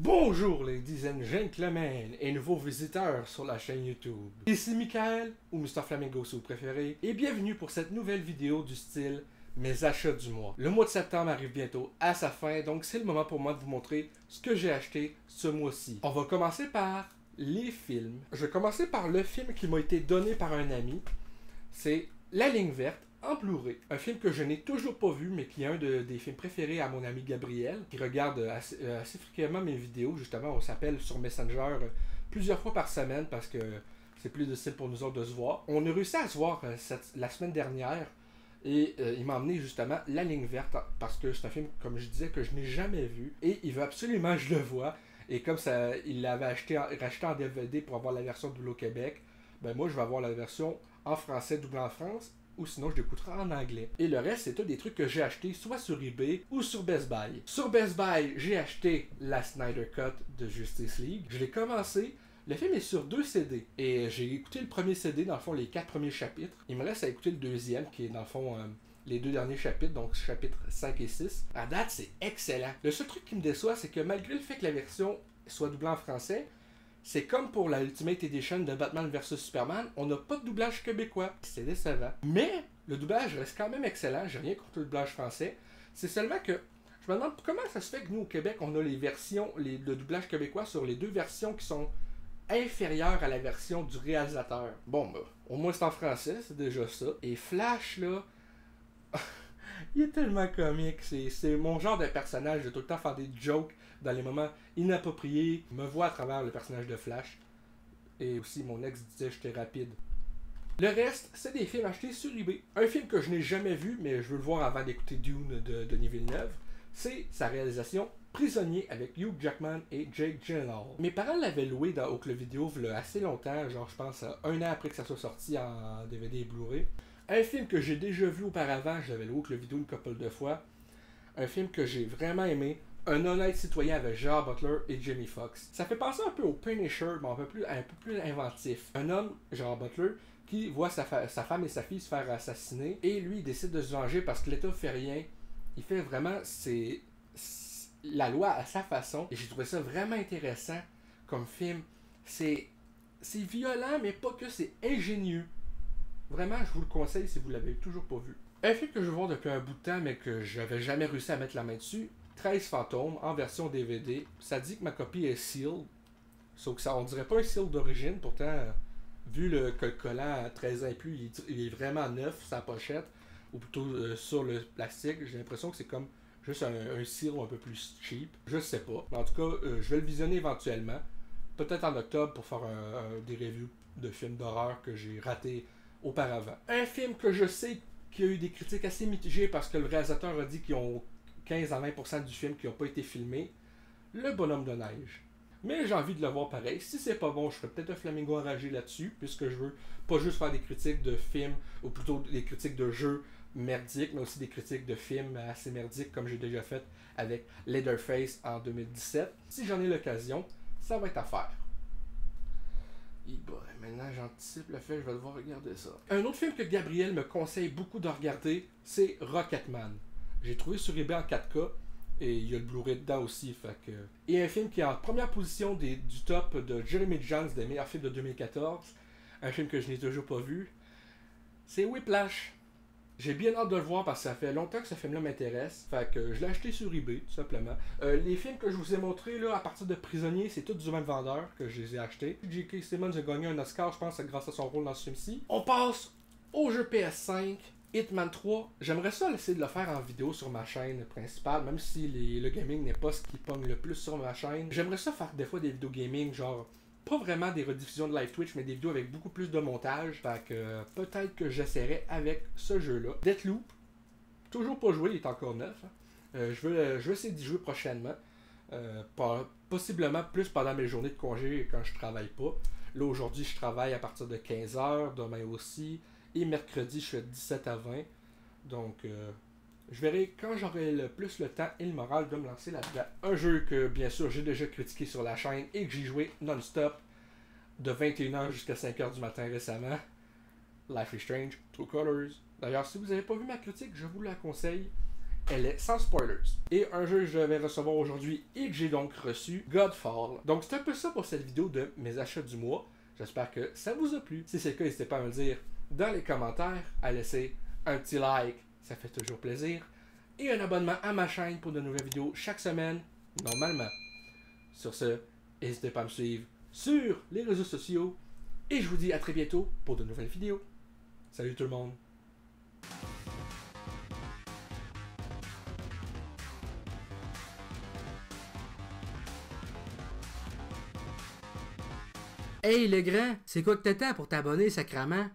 Bonjour ladies and gentlemen et nouveaux visiteurs sur la chaîne YouTube. Ici Michael, ou Mr Flamingo si vous préférez, et bienvenue pour cette nouvelle vidéo du style mes achats du mois. Le mois de septembre arrive bientôt à sa fin, donc c'est le moment pour moi de vous montrer ce que j'ai acheté ce mois-ci. On va commencer par les films. Je vais commencer par le film qui m'a été donné par un ami. C'est La Ligne Verte en Blu-ray. Un film que je n'ai toujours pas vu, mais qui est un des films préférés à mon ami Gabriel, qui regarde assez fréquemment mes vidéos. Justement, on s'appelle sur Messenger plusieurs fois par semaine parce que c'est plus difficile pour nous autres de se voir. On a réussi à se voir la semaine dernière et il m'a emmené justement La Ligne Verte parce que c'est un film, comme je disais, que je n'ai jamais vu et il veut absolument que je le voie. Et comme ça, il l'avait racheté en DVD pour avoir la version doublée au Québec, ben moi je vais avoir la version en français doublée en France, ou sinon je l'écouterai en anglais. Et le reste, c'est tous des trucs que j'ai achetés soit sur eBay ou sur Best Buy. Sur Best Buy, j'ai acheté la Snyder Cut de Justice League. Je l'ai commencé. Le film est sur 2 CD. Et j'ai écouté le premier CD, dans le fond, les 4 premiers chapitres. Il me reste à écouter le deuxième, qui est dans le fond les 2 derniers chapitres, donc chapitres 5 et 6. À date, c'est excellent. Le seul truc qui me déçoit, c'est que malgré le fait que la version soit doublée en français, c'est comme pour la Ultimate Edition de Batman vs Superman, on n'a pas de doublage québécois. C'est décevant. Mais le doublage reste quand même excellent. J'ai rien contre le doublage français. C'est seulement que je me demande comment ça se fait que nous au Québec, on a les versions, le doublage québécois sur les 2 versions qui sont inférieures à la version du réalisateur. Bon, bah, au moins c'est en français, c'est déjà ça. Et Flash, là, il est tellement comique. C'est mon genre de personnage de tout le temps faire des jokes dans les moments inappropriés. Je me vois à travers le personnage de Flash. Et aussi, mon ex disait j'étais rapide. Le reste, c'est des films achetés sur eBay. Un film que je n'ai jamais vu, mais je veux le voir avant d'écouter Dune de Denis Villeneuve, c'est sa réalisation Prisonnier avec Hugh Jackman et Jake Gyllenhaal. Mes parents l'avaient loué dans Ocle Vidéo il y a assez longtemps, genre je pense 1 an après que ça soit sorti en DVD et Blu-ray. Un film que j'ai déjà vu auparavant, je l'avais loué Ocle Vidéo une couple de fois. Un film que j'ai vraiment aimé. Un honnête citoyen avec Gerard Butler et Jamie Foxx. Ça fait penser un peu au Punisher, mais un peu plus inventif. Un homme, Gerard Butler, qui voit sa femme et sa fille se faire assassiner, et lui il décide de se venger parce que l'État fait rien. Il fait vraiment la loi à sa façon, et j'ai trouvé ça vraiment intéressant comme film. C'est violent, mais pas que c'est ingénieux. Vraiment, je vous le conseille si vous l'avez toujours pas vu. Un film que je vois depuis un bout de temps, mais que j'avais jamais réussi à mettre la main dessus, 13 fantômes en version DVD. Ça dit que ma copie est sealed, sauf que ça, on dirait pas un seal d'origine, pourtant, vu que le collant à 13 ans et plus, il est vraiment neuf, sa pochette, ou plutôt sur le plastique, j'ai l'impression que c'est comme juste un seal un peu plus cheap. Je sais pas. Mais en tout cas, je vais le visionner éventuellement. Peut-être en octobre pour faire des reviews de films d'horreur que j'ai ratés auparavant. Un film que je sais qui a eu des critiques assez mitigées parce que le réalisateur a dit qu'ils ont 15 à 20% du film qui n'ont pas été filmés, Le Bonhomme de Neige. Mais j'ai envie de le voir pareil. Si c'est pas bon, je ferai peut-être un flamingo enragé là-dessus, puisque je veux pas juste faire des critiques de films, ou plutôt des critiques de jeux merdiques, mais aussi des critiques de films assez merdiques, comme j'ai déjà fait avec Leatherface en 2017. Si j'en ai l'occasion, ça va être à faire. Maintenant j'anticipe le fait que je vais devoir regarder ça. Un autre film que Gabriel me conseille beaucoup de regarder, c'est Rocketman. J'ai trouvé sur eBay en 4K et il y a le Blu-ray dedans aussi. Fait que... Et un film qui est en première position du top de Jeremy Jahns des meilleurs films de 2014. Un film que je n'ai toujours pas vu. C'est Whiplash. J'ai bien hâte de le voir parce que ça fait longtemps que ce film-là m'intéresse. Fait que je l'ai acheté sur eBay, tout simplement. Les films que je vous ai montrés là, à partir de Prisonnier, c'est tous du même vendeur que je les ai achetés. J.K. Simmons a gagné un Oscar, je pense, grâce à son rôle dans ce film-ci. On passe au jeu PS5. Hitman 3, j'aimerais ça essayer de le faire en vidéo sur ma chaîne principale, même si le gaming n'est pas ce qui pogne le plus sur ma chaîne. J'aimerais ça faire des fois des vidéos gaming, genre pas vraiment des rediffusions de live Twitch, mais des vidéos avec beaucoup plus de montage. Fait que peut-être que j'essaierai avec ce jeu-là. Deathloop, toujours pas joué, il est encore neuf. Hein. Je vais essayer d'y jouer prochainement. Possiblement plus pendant mes journées de congé quand je travaille pas. Là aujourd'hui je travaille à partir de 15h, demain aussi. Et mercredi, je fais 17 à 20. Donc, je verrai quand j'aurai le plus le temps et le moral de me lancer là-dedans. Un jeu que, bien sûr, j'ai déjà critiqué sur la chaîne et que j'ai joué non-stop de 21h jusqu'à 5h du matin récemment. Life is Strange, True Colors. D'ailleurs, si vous n'avez pas vu ma critique, je vous la conseille. elle est sans spoilers. Et un jeu que je vais recevoir aujourd'hui et que j'ai donc reçu, Godfall. Donc c'est un peu ça pour cette vidéo de mes achats du mois. J'espère que ça vous a plu. Si c'est le cas, n'hésitez pas à me le dire dans les commentaires, à laisser un petit like, ça fait toujours plaisir, et un abonnement à ma chaîne pour de nouvelles vidéos chaque semaine, normalement. Sur ce, n'hésitez pas à me suivre sur les réseaux sociaux, et je vous dis à très bientôt pour de nouvelles vidéos. Salut tout le monde! Hey le grand, c'est quoi que t'attends pour t'abonner, sacrament?